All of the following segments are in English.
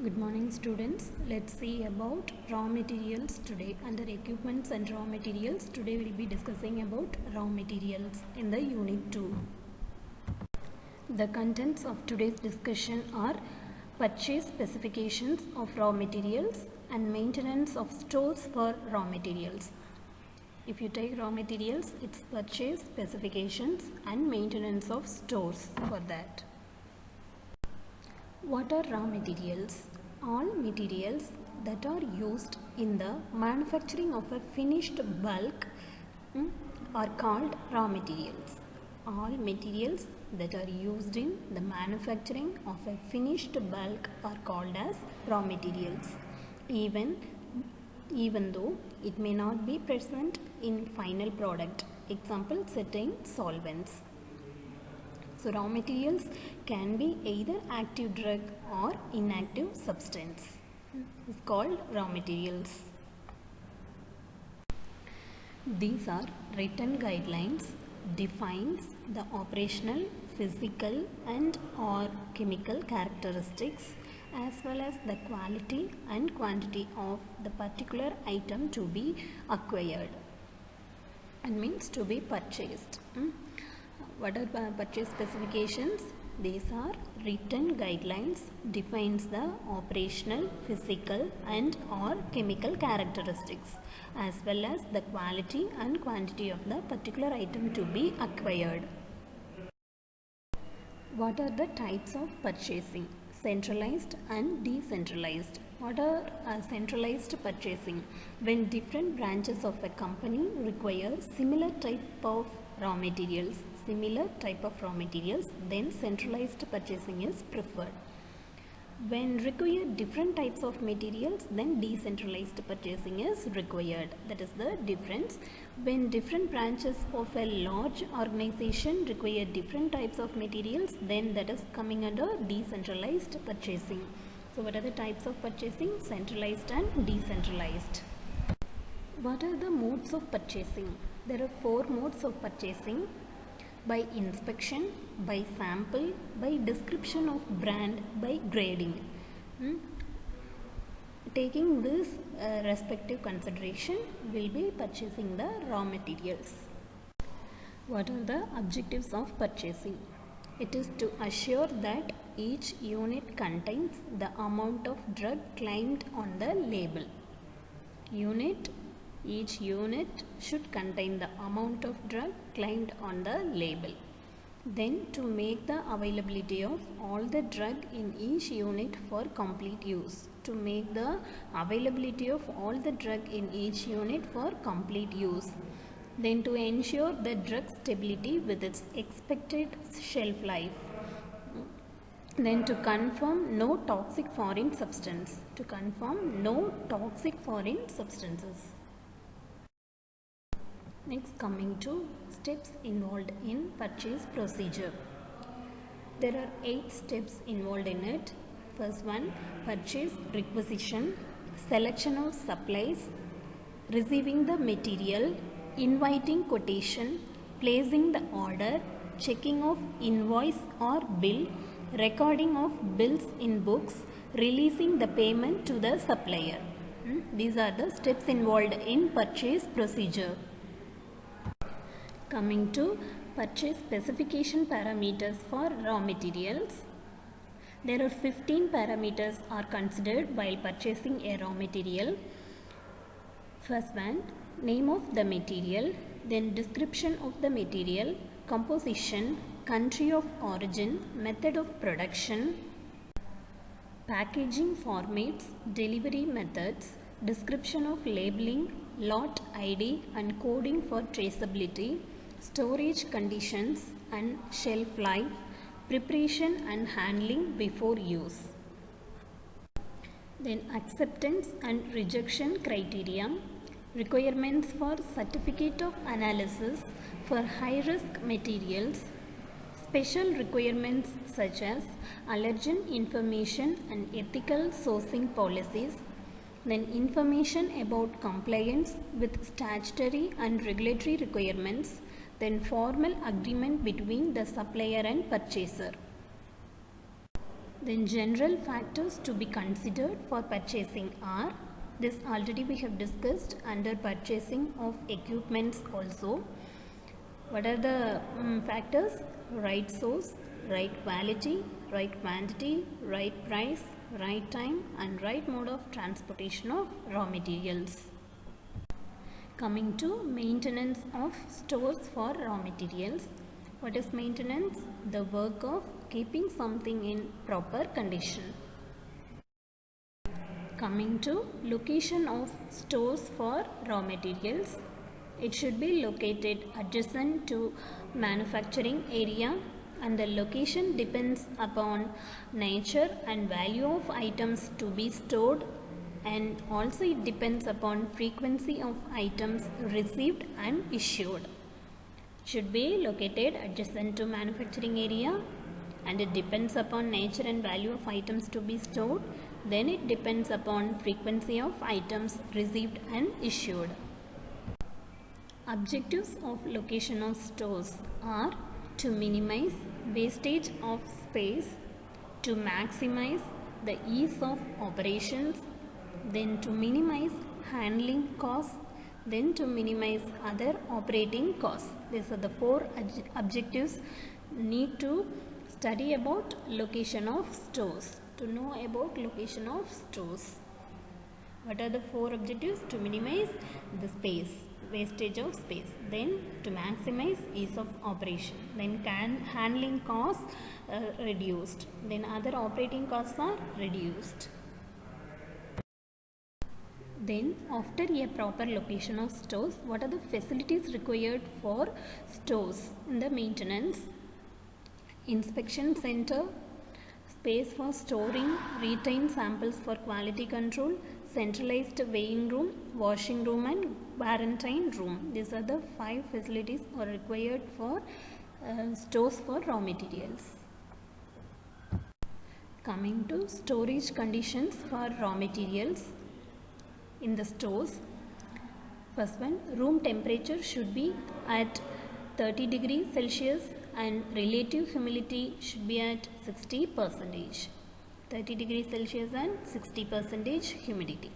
Good morning students. Let's see about raw materials today. Under equipments and raw materials, today we'll be discussing about raw materials in the unit 2. The contents of today's discussion are purchase specifications of raw materials and maintenance of stores for raw materials. If you take raw materials, it's purchase specifications and maintenance of stores for that. What are raw materials? All materials that are used in the manufacturing of a finished bulk are called raw materials. All materials that are used in the manufacturing of a finished bulk are called as raw materials, even though it may not be present in final product. Example, certain solvents. So raw materials can be either active drug or inactive substance. It's called raw materials. These are written guidelines defines the operational, physical and or chemical characteristics as well as the quality and quantity of the particular item to be acquired and means to be purchased. What are purchase specifications? These are written guidelines defines the operational, physical and or chemical characteristics as well as the quality and quantity of the particular item to be acquired. What are the types of purchasing? Centralized and decentralized. What are centralized purchasing? When different branches of a company require similar type of raw materials, then centralized purchasing is preferred. When require different types of materials, then decentralized purchasing is required. That is the difference. When different branches of a large organization require different types of materials, then that is coming under decentralized purchasing. So what are the types of purchasing? Centralized and decentralized. What are the modes of purchasing? There are 4 modes of purchasing: by inspection, by sample, by description of brand, by grading. Taking this respective consideration, will be purchasing the raw materials. What are the objectives of purchasing? It is to assure that each unit contains the amount of drug claimed on the label. Each unit should contain the amount of drug claimed on the label. Then to make the availability of all the drug in each unit for complete use. Then to ensure the drug stability with its expected shelf life. Then to confirm no toxic foreign substances. Next, coming to steps involved in purchase procedure. There are 8 steps involved in it. First one, purchase requisition, selection of supplies, receiving the material, inviting quotation, placing the order, checking of invoice or bill, recording of bills in books, releasing the payment to the supplier. These are the steps involved in purchase procedure. Coming to purchase specification parameters for raw materials. There are 15 parameters are considered while purchasing a raw material. First one, name of the material, then description of the material, composition, country of origin, method of production, packaging formats, delivery methods, description of labeling, lot ID and coding for traceability, storage conditions and shelf life, preparation and handling before use. Then acceptance and rejection criteria, requirements for certificate of analysis for high risk materials, special requirements such as allergen information and ethical sourcing policies, then information about compliance with statutory and regulatory requirements, then formal agreement between the supplier and purchaser. Then general factors to be considered for purchasing are, this already we have discussed under purchasing of equipments also. What are the factors? Right source, right quality, right quantity, right price, right time, and right mode of transportation of raw materials. Coming to maintenance of stores for raw materials. What is maintenance? The work of keeping something in proper condition. Coming to location of stores for raw materials. It should be located adjacent to manufacturing area, and the location depends upon nature and value of items to be stored, and also it depends upon frequency of items received and issued. Should be located adjacent to manufacturing area, and it depends upon nature and value of items to be stored. Then it depends upon frequency of items received and issued. Objectives of location of stores are to minimize wastage of space, to maximize the ease of operations, then to minimize handling costs, then to minimize other operating costs. These are the 4 objectives need to study about location of stores, to know about location of stores. What are the 4 objectives? To minimize the space, wastage of space, then to maximize ease of operation, then handling costs reduced, then other operating costs are reduced. Then after a proper location of stores, what are the facilities required for stores in the maintenance? Inspection center, space for storing retained samples for quality control, centralized weighing room, washing room, and quarantine room. These are the 5 facilities are required for stores for raw materials. Coming to storage conditions for raw materials in the stores. First one, room temperature should be at 30 degrees Celsius and relative humidity should be at 60%. 30 degrees Celsius and 60% humidity.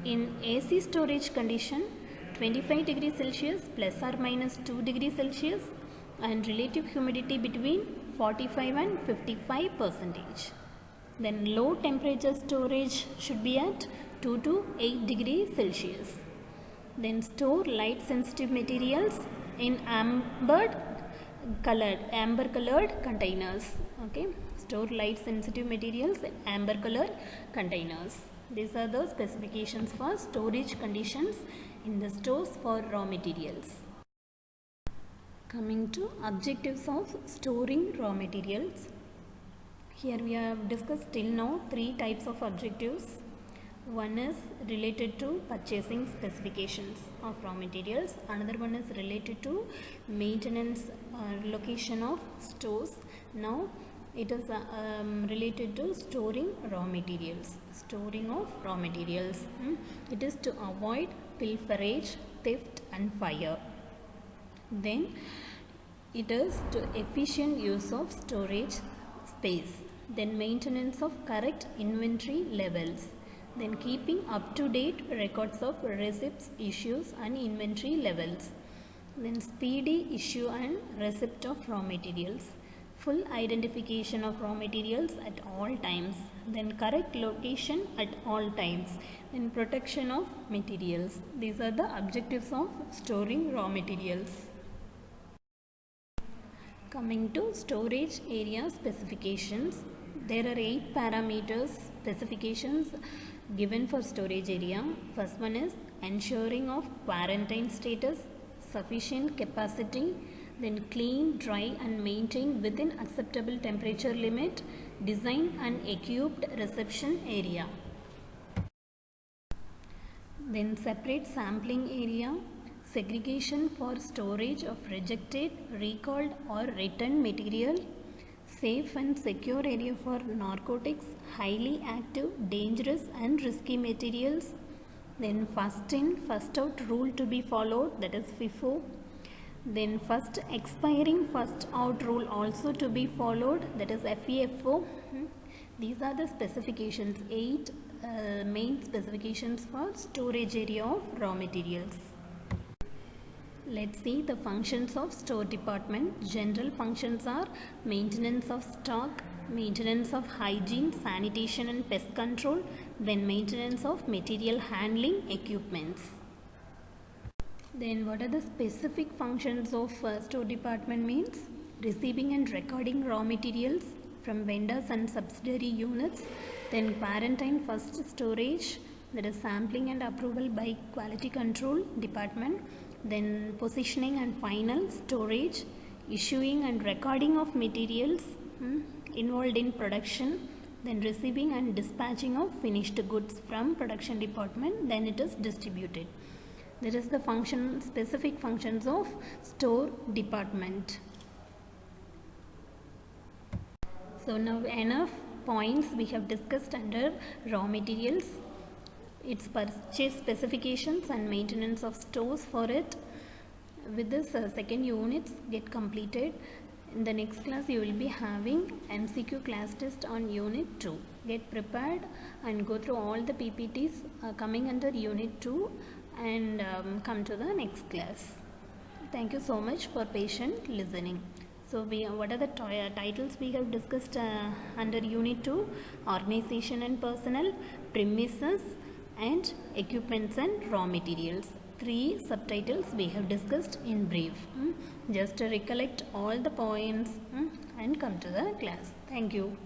In AC storage condition, 25 degrees Celsius plus or minus 2 degrees Celsius and relative humidity between 45 and 55%. Then low temperature storage should be at 2 to 8 degrees Celsius. Then store light sensitive materials in amber colored containers. Okay, store light sensitive materials in amber colored containers. These are the specifications for storage conditions in the stores for raw materials. Coming to objectives of storing raw materials. Here we have discussed till now 3 types of objectives. One is related to purchasing specifications of raw materials. Another one is related to maintenance location of stores. Now it is related to storing raw materials. Storing of raw materials. It is to avoid pilferage, theft and fire. Then it is to efficient use of storage space. Then maintenance of correct inventory levels. Then keeping up to date records of receipts, issues and inventory levels. Then speedy issue and receipt of raw materials. Full identification of raw materials at all times. Then correct location at all times. Then protection of materials. These are the objectives of storing raw materials. Coming to storage area specifications. There are 8 parameters specifications given for storage area. First one is ensuring of quarantine status, sufficient capacity, then clean, dry and maintained within acceptable temperature limit, design and equipped reception area. Then separate sampling area, segregation for storage of rejected, recalled or returned material, safe and secure area for narcotics, highly active, dangerous and risky materials. Then first in, first out rule to be followed, that is FIFO. Then first expiring first out rule also to be followed, that is FEFO. These are the specifications, 8 main specifications for storage area of raw materials. Let's see the functions of store department. General functions are maintenance of stock, maintenance of hygiene, sanitation and pest control, then maintenance of material handling equipments. Then what are the specific functions of store department means? Receiving and recording raw materials from vendors and subsidiary units, then quarantine first storage, that is sampling and approval by quality control department, then positioning and final storage, issuing and recording of materials involved in production, then receiving and dispatching of finished goods from production department, then it is distributed. That is the specific functions of store department. So now enough points we have discussed under raw materials, its purchase specifications and maintenance of stores for it. With this second units get completed. In the next class you will be having MCQ class test on unit 2. Get prepared and go through all the PPTs coming under unit 2 and come to the next class. Thank you so much for patient listening. So what are the titles we have discussed under unit 2? Organization and personnel, premises and equipments and raw materials. 3 subtitles we have discussed in brief. Just recollect all the points and come to the class. Thank you.